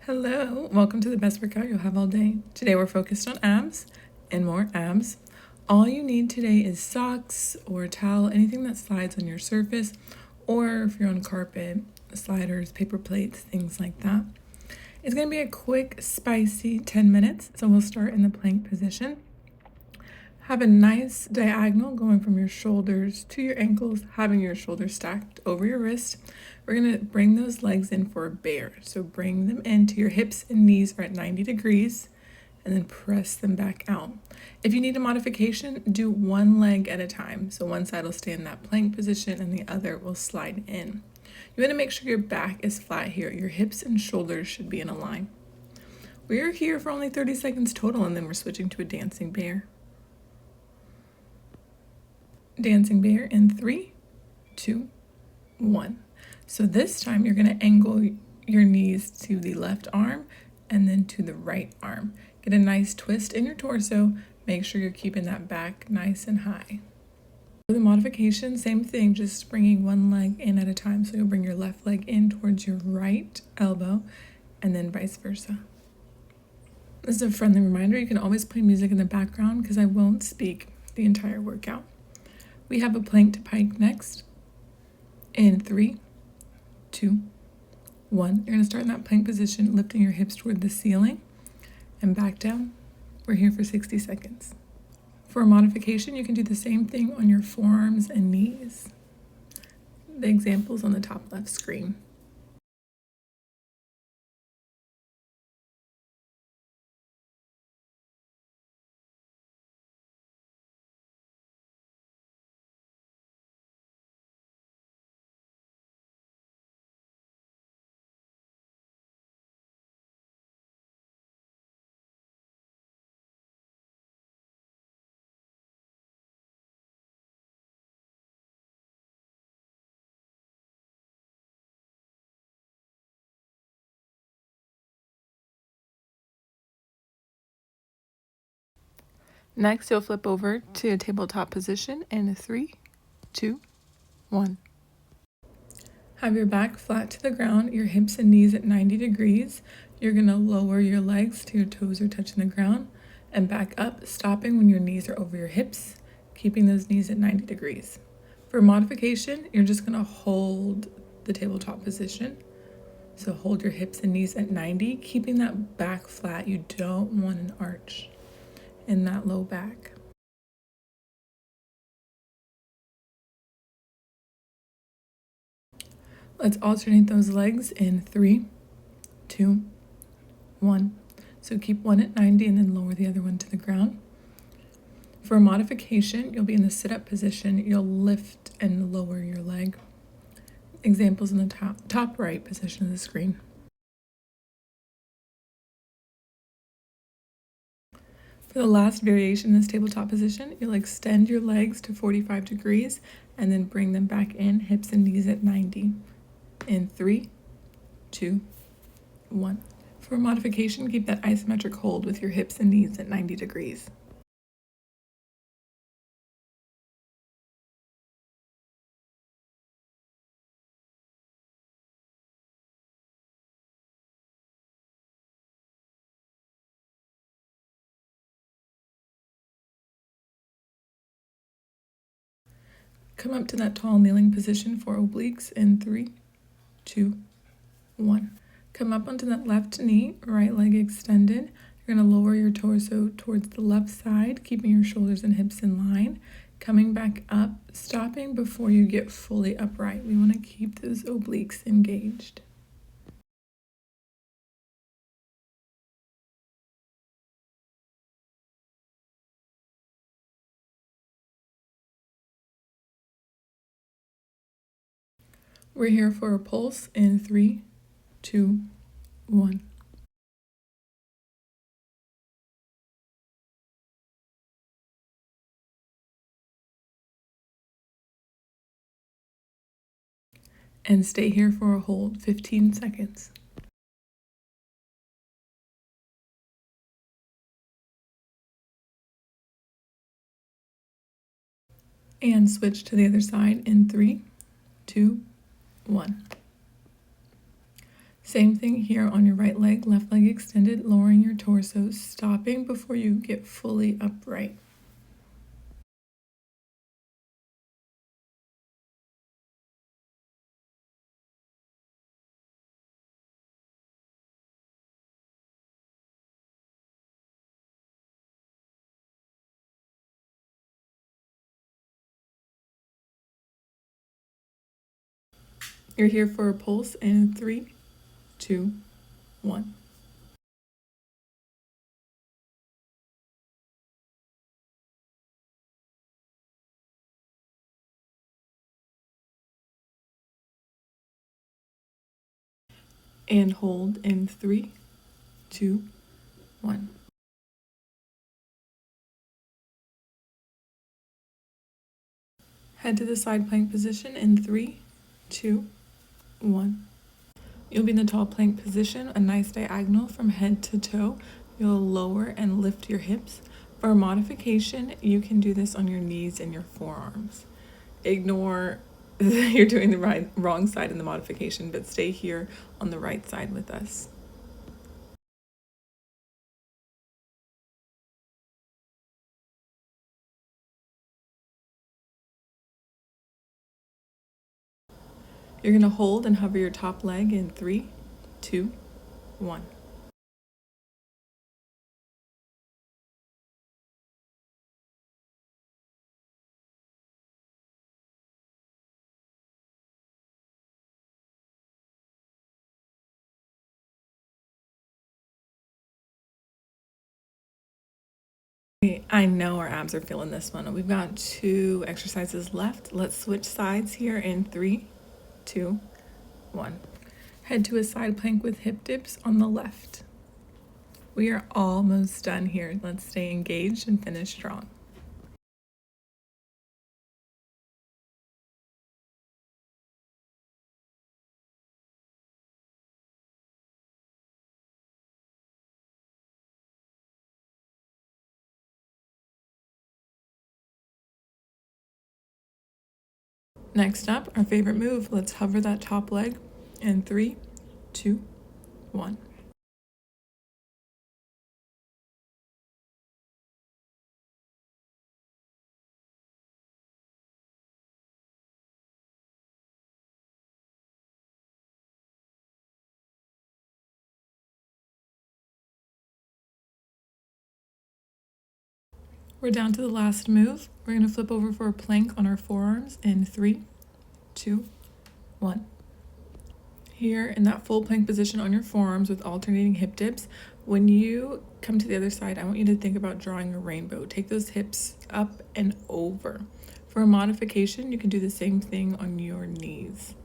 Hello, welcome to the best workout you'll have all day. Today we're focused on abs and more abs. All you need today is socks or a towel, anything that slides on your surface, or if you're on carpet, sliders, paper plates, things like that. It's going to be a quick, spicy 10 minutes, so we'll start in the plank position. Have a nice diagonal going from your shoulders to your ankles, having your shoulders stacked over your wrist. We're going to bring those legs in for a bear. So bring them into your hips and knees are at 90 degrees and then press them back out. If you need a modification, do one leg at a time. So one side will stay in that plank position and the other will slide in. You want to make sure your back is flat here. Your hips and shoulders should be in a line. We're here for only 30 seconds total and then we're switching to a dancing bear. Dancing bear in 3, 2, 1. So this time you're going to angle your knees to the left arm and then to the right arm. Get a nice twist in your torso. Make sure you're keeping that back nice and high. For the modification, same thing, just bringing one leg in at a time. So you'll bring your left leg in towards your right elbow and then vice versa. This is a friendly reminder. You can always play music in the background because I won't speak the entire workout. We have a plank to pike next. In 3, 2, 1. You're going to start in that plank position, lifting your hips toward the ceiling and back down. We're here for 60 seconds. For a modification, you can do the same thing on your forearms and knees. The example's on the top left screen. Next, you'll flip over to a tabletop position in 3, 2, 1. Have your back flat to the ground, your hips and knees at 90 degrees. You're going to lower your legs till your toes are touching the ground and back up, stopping when your knees are over your hips, keeping those knees at 90 degrees. For modification, you're just going to hold the tabletop position. So hold your hips and knees at 90, keeping that back flat. You don't want an arch in that low back. Let's alternate those legs in 3, 2, 1. So keep one at 90 and then lower the other one to the ground. For a modification, you'll be in the sit-up position. You'll lift and lower your leg. Examples in the top right position of the screen. For the last variation in this tabletop position, you'll extend your legs to 45 degrees and then bring them back in, hips and knees at 90. In 3, 2, 1. For a modification, keep that isometric hold with your hips and knees at 90 degrees. Come up to that tall kneeling position for obliques in 3, 2, 1. Come up onto that left knee, right leg extended. You're going to lower your torso towards the left side, keeping your shoulders and hips in line. Coming back up, stopping before you get fully upright. We want to keep those obliques engaged. We're here for a pulse in 3, 2, 1. And stay here for a hold, 15 seconds. And switch to the other side in 3, 2, 1. Same thing here on your right leg, left leg extended, lowering your torso, stopping before you get fully upright. You're here for a pulse in 3, 2, 1. And hold in 3, 2, 1. Head to the side plank position in 3, 2, 1. You'll be in the tall plank position, a nice diagonal from head to toe. You'll lower and lift your hips. For a modification, you can do this on your knees and your forearms. Ignore you're doing the wrong side in the modification, but stay here on the right side with us. You're going to hold and hover your top leg in 3, 2, 1. I know our abs are feeling this one. We've got 2 exercises left. Let's switch sides here in 3, 2, 1. Head to a side plank with hip dips on the left. We are almost done here. Let's stay engaged and finish strong. Next up, our favorite move. Let's hover that top leg in 3, 2, 1. We're down to the last move. We're going to flip over for a plank on our forearms in 3, 2, 1. Here in that full plank position on your forearms with alternating hip dips, when you come to the other side, I want you to think about drawing a rainbow. Take those hips up and over. For a modification, you can do the same thing on your knees.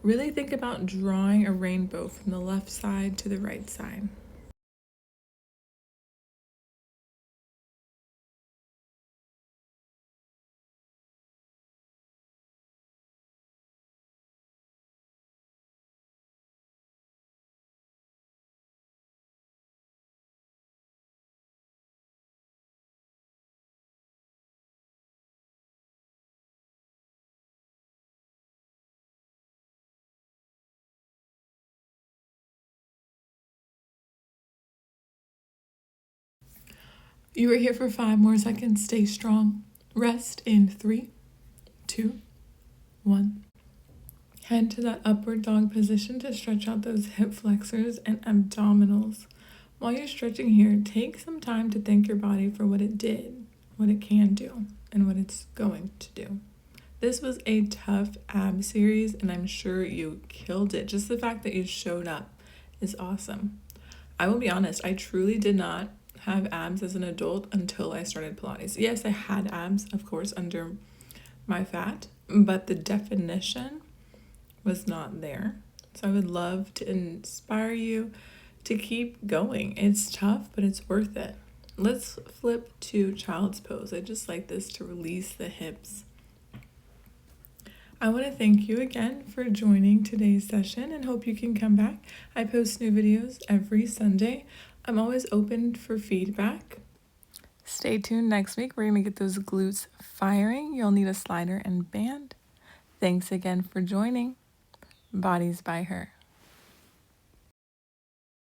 Really think about drawing a rainbow from the left side to the right side. You are here for 5 more seconds. Stay strong. Rest in 3, 2, 1. Head to that upward dog position to stretch out those hip flexors and abdominals. While you're stretching here, take some time to thank your body for what it did, what it can do, and what it's going to do. This was a tough ab series, and I'm sure you killed it. Just the fact that you showed up is awesome. I will be honest, I truly did not have abs as an adult until I started Pilates. Yes, I had abs, of course, under my fat, but the definition was not there. So I would love to inspire you to keep going. It's tough, but it's worth it. Let's flip to child's pose. I just like this to release the hips. I want to thank you again for joining today's session and hope you can come back. I post new videos every Sunday. I'm always open for feedback. Stay tuned next week. We're going to get those glutes firing. You'll need a slider and band. Thanks again for joining Bodies by Her.